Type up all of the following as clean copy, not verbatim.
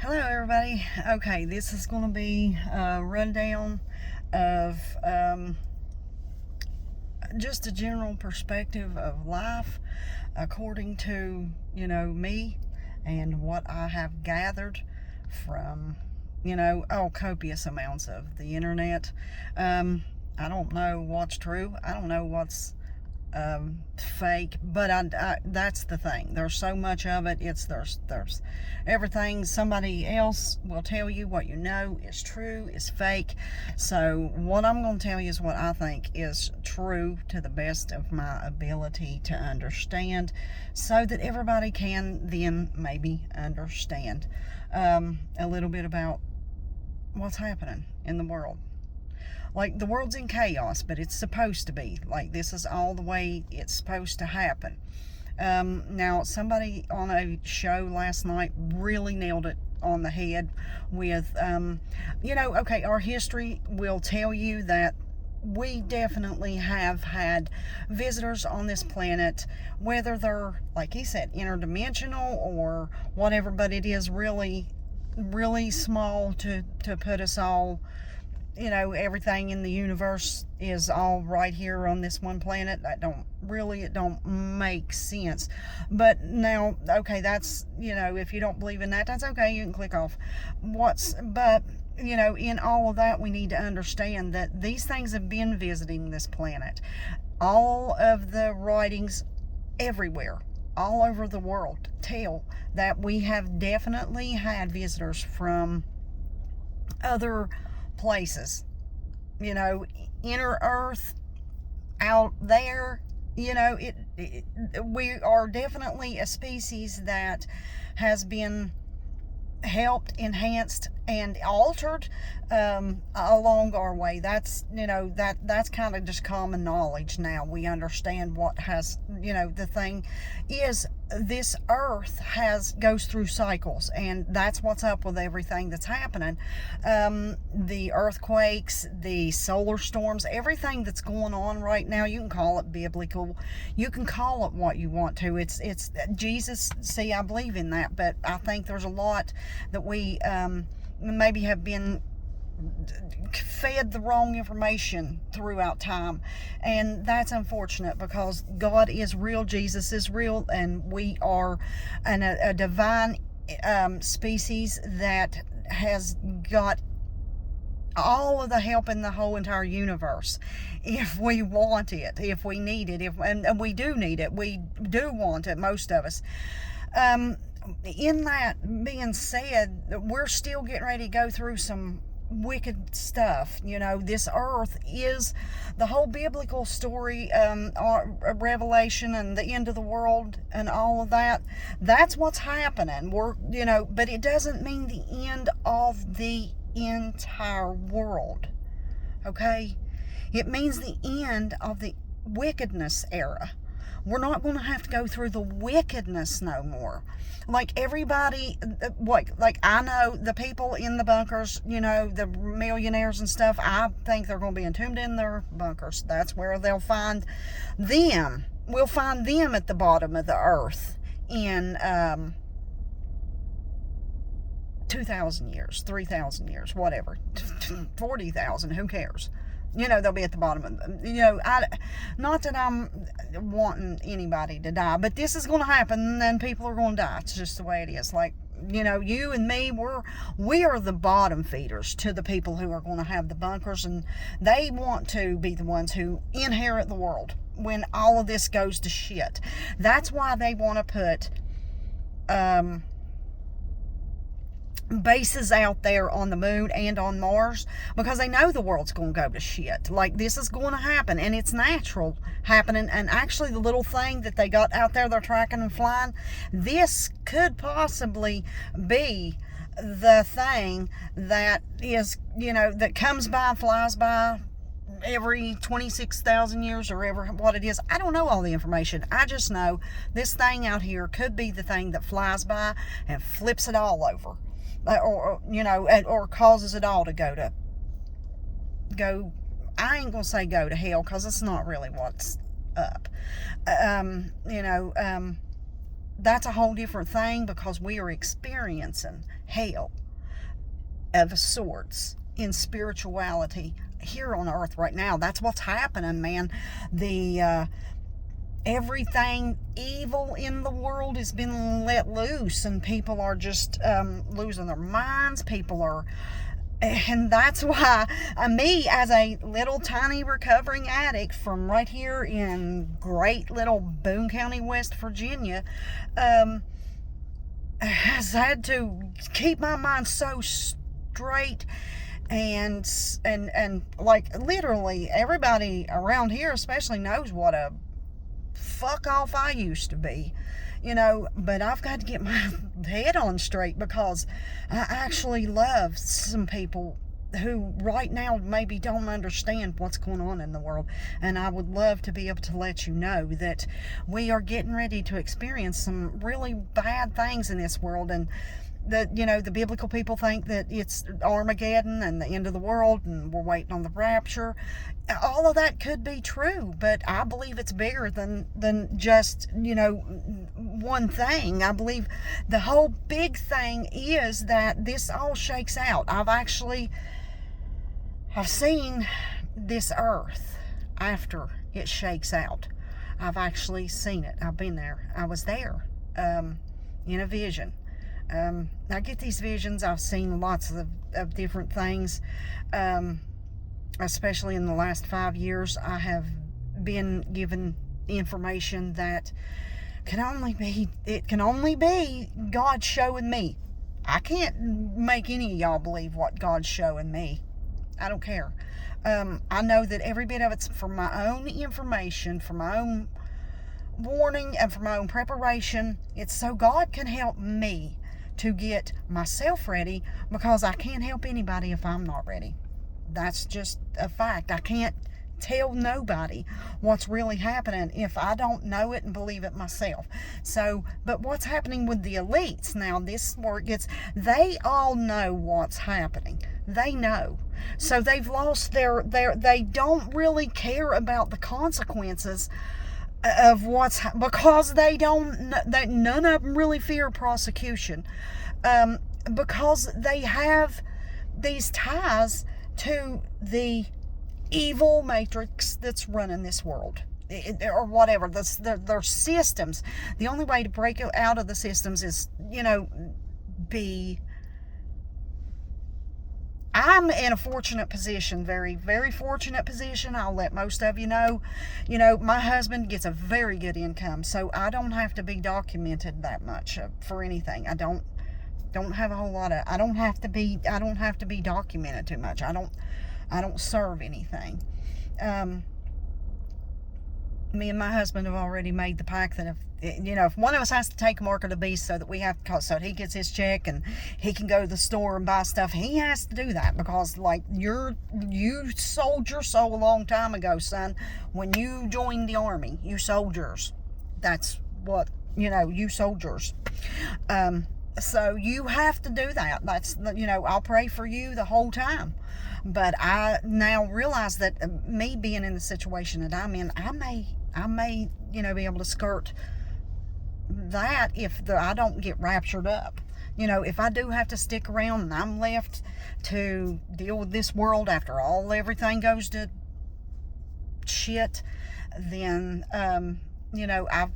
Hello, everybody. Okay, this is going to be a rundown of just a general perspective of life according to, me and what I have gathered from, copious amounts of the internet. I don't know what's true. I don't know what's fake, but that's the thing. There's so much of it. There's everything. Somebody else will tell you what you know is true is fake. So what I'm going to tell you is what I think is true to the best of my ability to understand, so that everybody can then maybe understand a little bit about what's happening in the world. Like, the world's in chaos, but it's supposed to be. Like, this is all the way it's supposed to happen. Now, somebody on a show last night really nailed it on the head with, okay, our history will tell you that we definitely have had visitors on this planet, whether they're, like he said, interdimensional or whatever, but it is really, really small to put us all, everything in the universe is all right here on this one planet. It don't make sense. But now, okay, that's, if you don't believe in that, that's okay. You can click off. But, in all of that, we need to understand that these things have been visiting this planet. All of the writings everywhere, all over the world, tell that we have definitely had visitors from other places, inner earth, out there. We are definitely a species that has been helped, enhanced, and altered along our way. That's that's kind of just common knowledge now. We understand what has, the thing is, this earth goes through cycles, and that's what's up with everything that's happening. The earthquakes, the solar storms, everything that's going on right now, you can call it biblical, you can call it what you want to. It's Jesus. See, I believe in that, but I think there's a lot that we maybe have been fed the wrong information throughout time, and that's unfortunate, because God is real, Jesus is real, and we are a divine species that has got all of the help in the whole entire universe, if we want it, if we need it, and we do need it, we do want it, most of us. In that being said, we're still getting ready to go through some wicked stuff. This earth is the whole biblical story, Revelation and the end of the world and all of that. That's what's happening. But it doesn't mean the end of the entire world. Okay? It means the end of the wickedness era. We're not going to have to go through the wickedness no more. Like everybody, like I know the people in the bunkers, the millionaires and stuff, I think they're going to be entombed in their bunkers. That's where they'll find them. We'll find them at the bottom of the earth in 2,000 years, 3,000 years, whatever, 40,000, who cares? They'll be at the bottom of them. Not that I'm wanting anybody to die, but this is going to happen, and then people are going to die. It's just the way it is. Like, you and me, we are the bottom feeders to the people who are going to have the bunkers, and they want to be the ones who inherit the world when all of this goes to shit. That's why they want to put bases out there on the moon and on Mars, because they know the world's going to go to shit. Like, this is going to happen, and it's natural happening. And actually, the little thing that they got out there, they're tracking and flying, this could possibly be the thing that is, that comes by, flies by every 26,000 years, or ever what it is. I don't know all the information. I just know this thing out here could be the thing that flies by and flips it all over. Or causes it all to go, I ain't gonna say go to hell, because it's not really what's up. that's a whole different thing, because we are experiencing hell of sorts in spirituality here on earth right now. That's what's happening, man. The everything evil in the world has been let loose, and people are just losing their minds. People are, and that's why me, as a little tiny recovering addict from right here in great little Boone County, West Virginia, has had to keep my mind so straight. And like, literally everybody around here especially knows what a fuck off I used to be, but I've got to get my head on straight, because I actually love some people who right now maybe don't understand what's going on in the world. And I would love to be able to let you know that we are getting ready to experience some really bad things in this world. And the biblical people think that it's Armageddon and the end of the world, and we're waiting on the rapture. All of that could be true, but I believe it's bigger than just, one thing. I believe the whole big thing is that this all shakes out. I've seen this earth after it shakes out. I've actually seen it. I've been there. I was there in a vision. I get these visions. I've seen lots of different things, especially in the last 5 years. I have been given information that can only be God showing me. I can't make any of y'all believe what God's showing me. I don't care. I know that every bit of it's for my own information, for my own warning, and for my own preparation. It's so God can help me to get myself ready, because I can't help anybody if I'm not ready. That's just a fact. I can't tell nobody what's really happening if I don't know it and believe it myself. So, but what's happening with the elites now, this where it gets, they all know what's happening. They know. So they've lost they don't really care about the consequences of because none of them really fear prosecution, because they have these ties to the evil matrix that's running this world, or whatever. Their systems. The only way to break out of the systems is, I'm in a fortunate position, very, very fortunate position. I'll let most of you know. My husband gets a very good income, so I don't have to be documented that much for anything. I don't have a whole lot of. I don't have to be documented too much. I don't serve anything. Me and my husband have already made the pact that if one of us has to take a mark of the beast so that he gets his check and he can go to the store and buy stuff, he has to do that, because you sold your soul a long time ago, son. When you joined the army, you soldiers. That's what, you soldiers. So you have to do that. That's, I'll pray for you the whole time. But I now realize that me being in the situation that I'm in, I may, be able to skirt that if I don't get raptured up. If I do have to stick around and I'm left to deal with this world after everything goes to shit, then, I've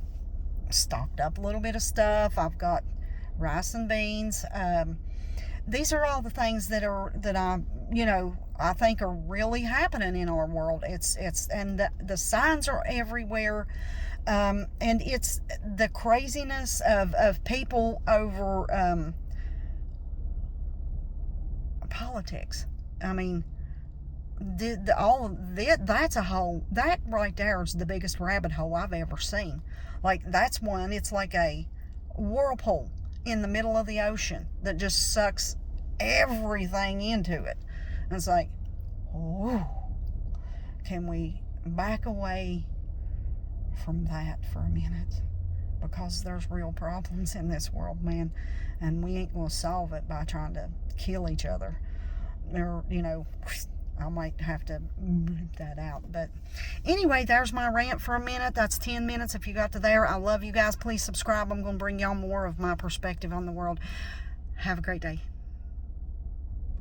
stocked up a little bit of stuff. I've got rice and beans. These are all the things that I think are really happening in our world. And the signs are everywhere. And it's the craziness of people over politics. I mean, that's that right there is the biggest rabbit hole I've ever seen. Like, that's one, it's like a whirlpool in the middle of the ocean that just sucks everything into it. And it's like, oh, can we back away from that for a minute? Because there's real problems in this world, man, and we ain't gonna solve it by trying to kill each other, or I might have to bleep that out. But anyway, there's my rant for a minute. That's 10 minutes if you got to there. I love you guys. Please subscribe. I'm going to bring y'all more of my perspective on the world. Have a great day.